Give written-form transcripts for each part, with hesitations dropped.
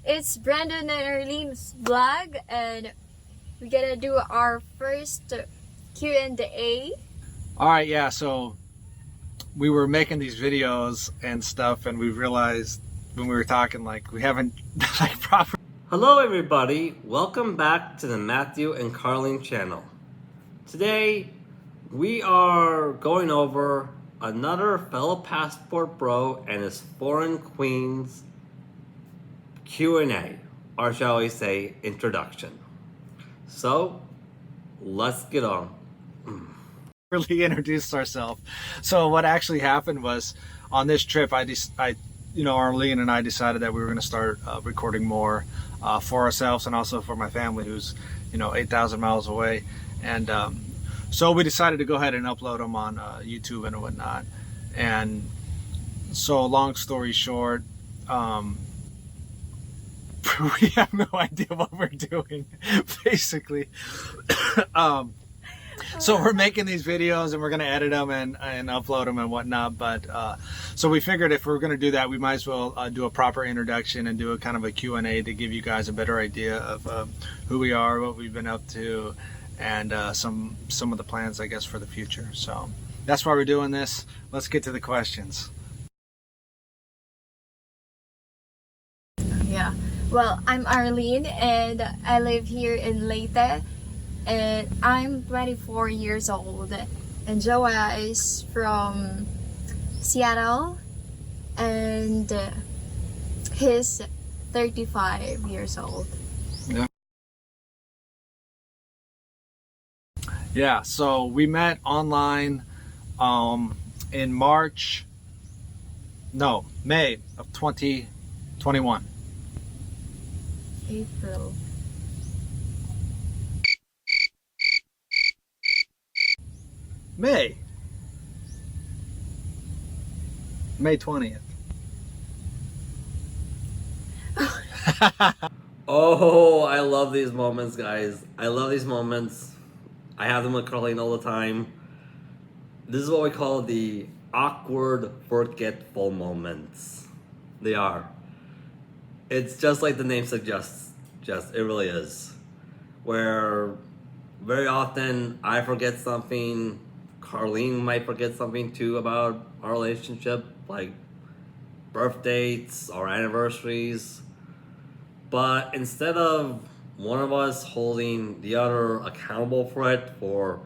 It's Brandon and Arlene's vlog, and we're gonna do our first Q&A. All right, yeah, so we were making these videos and stuff, and we realized when we were talking, like, we haven't like proper. Hello everybody, welcome back to the Matthew and Carlene channel. Today we are going over another fellow passport bro and his foreign queen's Q&A, or shall we say introduction. So let's get on. Really introduced ourselves. So what actually happened was, on this trip, Arlene and I decided that we were going to start recording more for ourselves and also for my family, who's 8,000 miles away. And so we decided to go ahead and upload them on YouTube and whatnot. And so, long story short, we have no idea what we're doing, basically. So we're making these videos and we're going to edit them and upload them and whatnot. But so we figured if we're going to do that, we might as well do a proper introduction and do a kind of a Q&A to give you guys a better idea of who we are, what we've been up to, and some of the plans, I guess, for the future. So that's why we're doing this. Let's get to the questions. Yeah. Well, I'm Arlene, and I live here in Leyte, and I'm 24 years old, and Joa is from Seattle, and he's 35 years old. Yeah, so we met online in May of 2021. April. May 20th. Oh, I love these moments, guys. I love these moments. I have them with Carlene all the time. This is what we call the awkward, forgetful moments. They are. It's just like the name suggests. It really is. Where very often I forget something, Carlene might forget something too about our relationship, like birth dates or anniversaries. But instead of one of us holding the other accountable for it for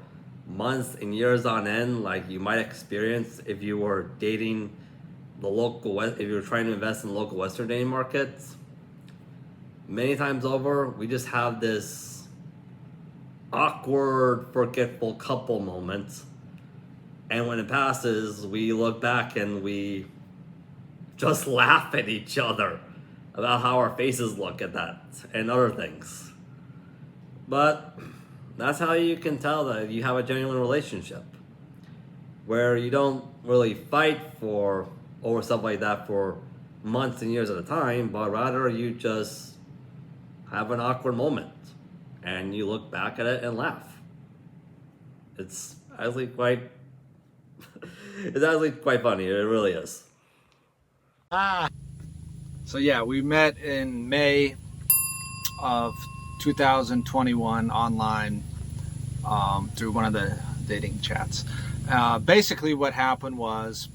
months and years on end, like you might experience if you were dating if you were trying to invest in the local Western dating markets, many times over, we just have this awkward, forgetful couple moment. And when it passes, we look back and we just laugh at each other about how our faces look at that and other things. But that's how you can tell that you have a genuine relationship, where you don't really fight over stuff like that for months and years at a time, but rather you just have an awkward moment and you look back at it and laugh. It's actually quite funny. It really is. So yeah, we met in May of 2021 online through one of the dating chats. Basically what happened was,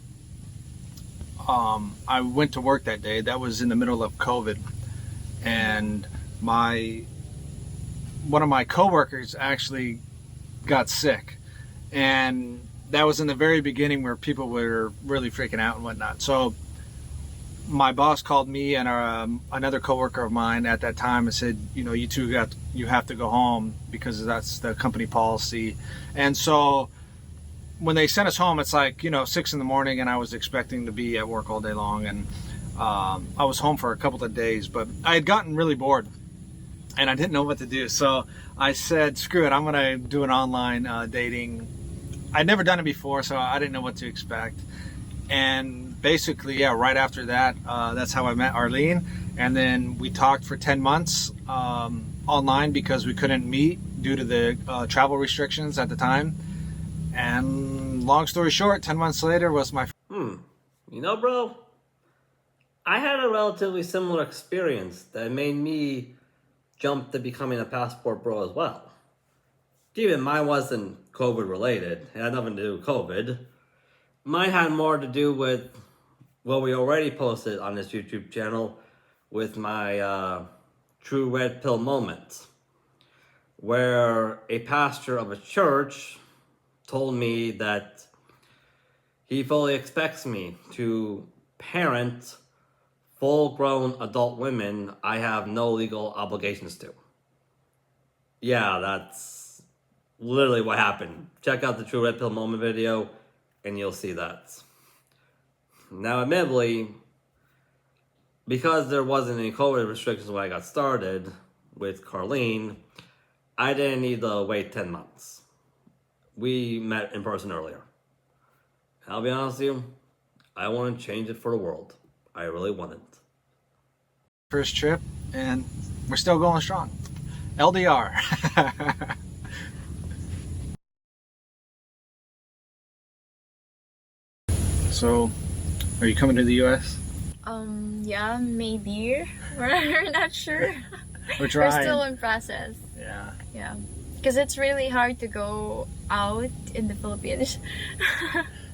I went to work that day. That was in the middle of COVID, and one of my coworkers actually got sick, and that was in the very beginning where people were really freaking out and whatnot. So my boss called me and another coworker of mine at that time and said, you two you have to go home because that's the company policy. And so when they sent us home, it's like 6 in the morning, and I was expecting to be at work all day long, and I was home for a couple of days, but I had gotten really bored and I didn't know what to do. So I said, screw it, I'm gonna do an online dating. I'd never done it before, so I didn't know what to expect. And basically, yeah, right after that, that's how I met Arlene. And then we talked for 10 months online because we couldn't meet due to the travel restrictions at the time. And long story short, 10 months later was my... Bro, I had a relatively similar experience that made me jump to becoming a passport bro as well. Even mine wasn't COVID related. It had nothing to do with COVID. Mine had more to do with what we already posted on this YouTube channel with my true red pill moment, where a pastor of a church told me that he fully expects me to parent full-grown adult women I have no legal obligations to. Yeah, that's literally what happened. Check out the True Red Pill Moment video and you'll see that. Now, admittedly, because there wasn't any COVID restrictions when I got started with Carlene, I didn't need to wait 10 months. We met in person earlier. And I'll be honest with you, I want to change it for the world. I really want it. First trip, and we're still going strong. LDR. So, are you coming to the U.S.? Yeah, maybe. We're not sure. We're trying. We're still in process. Yeah. Yeah. Because it's really hard to go out in the Philippines.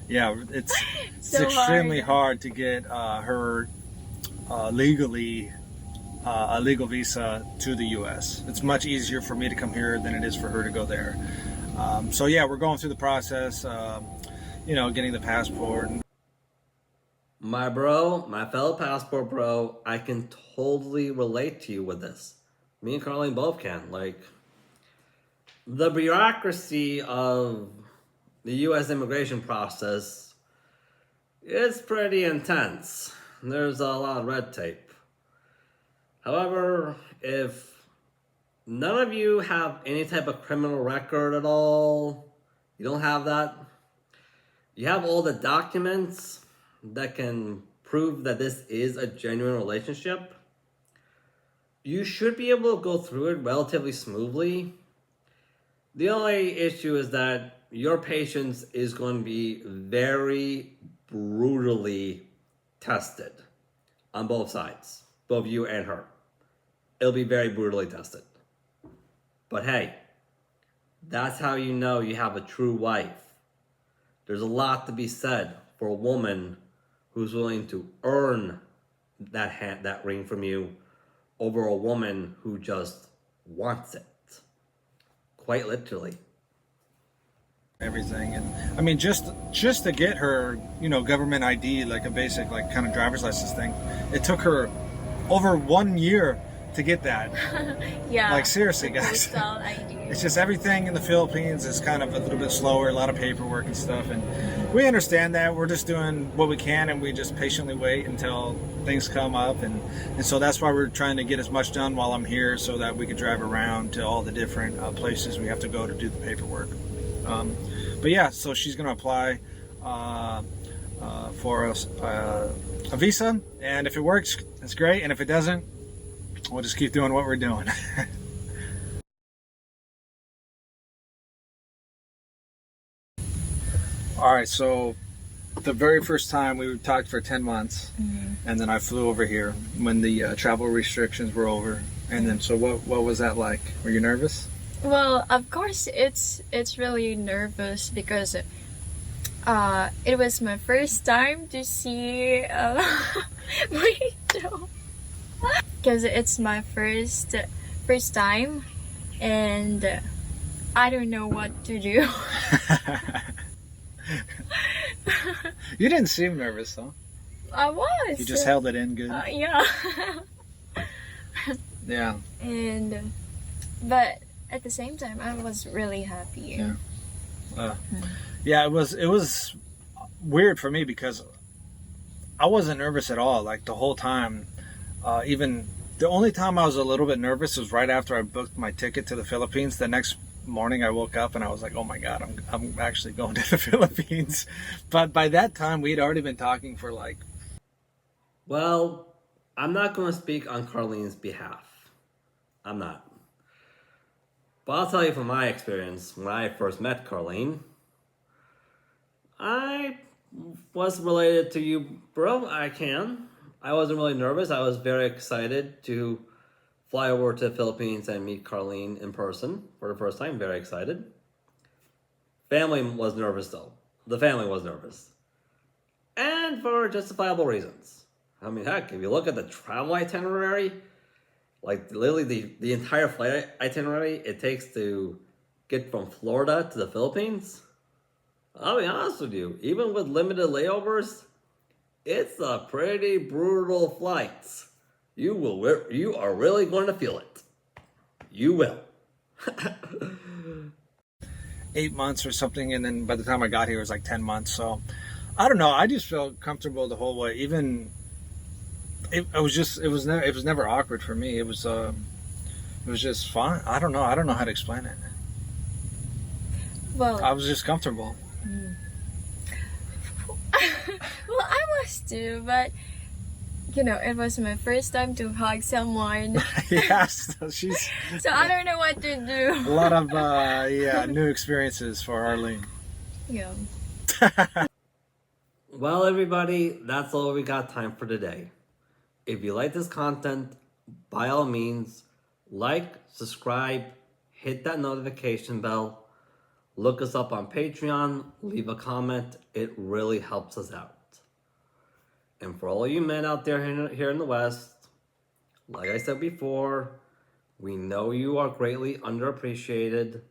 Yeah, it's So extremely hard to get her legally a legal visa to the U.S. It's much easier for me to come here than it is for her to go there. So yeah, we're going through the process. Getting the passport. My bro, my fellow passport bro, I can totally relate to you with this. Me and Carlene both can. Like, the bureaucracy of the U.S. immigration process is pretty intense. There's a lot of red tape. However, if none of you have any type of criminal record at all, you don't have that, you have all the documents that can prove that this is a genuine relationship, you should be able to go through it relatively smoothly. The only issue is that your patience is going to be very brutally tested on both sides, both you and her. It'll be very brutally tested. But hey, that's how you know you have a true wife. There's a lot to be said for a woman who's willing to earn that ring from you over a woman who just wants it. Quite literally. Everything, and I mean, just to get her, government ID, like a basic, like kind of driver's license thing, it took her over 1 year to get that. Yeah. Like, seriously, guys. Postal ID. It's just everything in the Philippines is kind of a little bit slower, a lot of paperwork and stuff, and we understand that. We're just doing what we can, and we just patiently wait until things come up, and so that's why we're trying to get as much done while I'm here, so that we can drive around to all the different places we have to go to do the paperwork. But yeah, so she's going to apply for us a visa, and if it works, it's great, and if it doesn't, we'll just keep doing what we're doing. All right, so the very first time we talked for 10 months, and then I flew over here when the travel restrictions were over. And then, so what was that like? Were you nervous? Well, of course, it's really nervous because it was my first time to see Rachel. Because it's my first time, and I don't know what to do. You didn't seem nervous, though. I was. You just held it in good. Yeah. Yeah. But at the same time, I was really happy. Yeah. Yeah, it was weird for me because I wasn't nervous at all. Like the whole time, even the only time I was a little bit nervous was right after I booked my ticket to the Philippines. The next morning I woke up and I was like, oh my God, I'm actually going to the Philippines. But by that time we'd already been talking for like... Well, I'm not going to speak on Carlene's behalf. I'm not. But I'll tell you from my experience, when I first met Carlene, I was related to you, bro. I can. I wasn't really nervous. I was very excited to fly over to the Philippines and meet Carlene in person for the first time. Very excited. Family was nervous though. The family was nervous. And for justifiable reasons. I mean, heck, if you look at the travel itinerary, like literally the entire flight itinerary it takes to get from Florida to the Philippines, I'll be honest with you, even with limited layovers, it's a pretty brutal flight. You are really going to feel it. You will. 8 months or something, and then by the time I got here, it was like 10 months. So I don't know. I just felt comfortable the whole way. Even it was never awkward for me. It was just fine. I don't know how to explain it. Well, I was just comfortable. well, I was too, but it was my first time to hug someone, Yes, she's so I don't know what to a do. lot of new experiences for Arlene. Yeah. Well, everybody, that's all we got time for today. If you like this content, by all means, like, subscribe, hit that notification bell, look us up on Patreon, leave a comment. It really helps us out. And for all you men out there here in the West, like I said before, we know you are greatly underappreciated.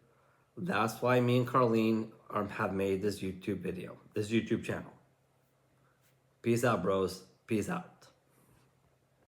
That's why me and Carlene have made this YouTube channel. Peace out, bros. Peace out.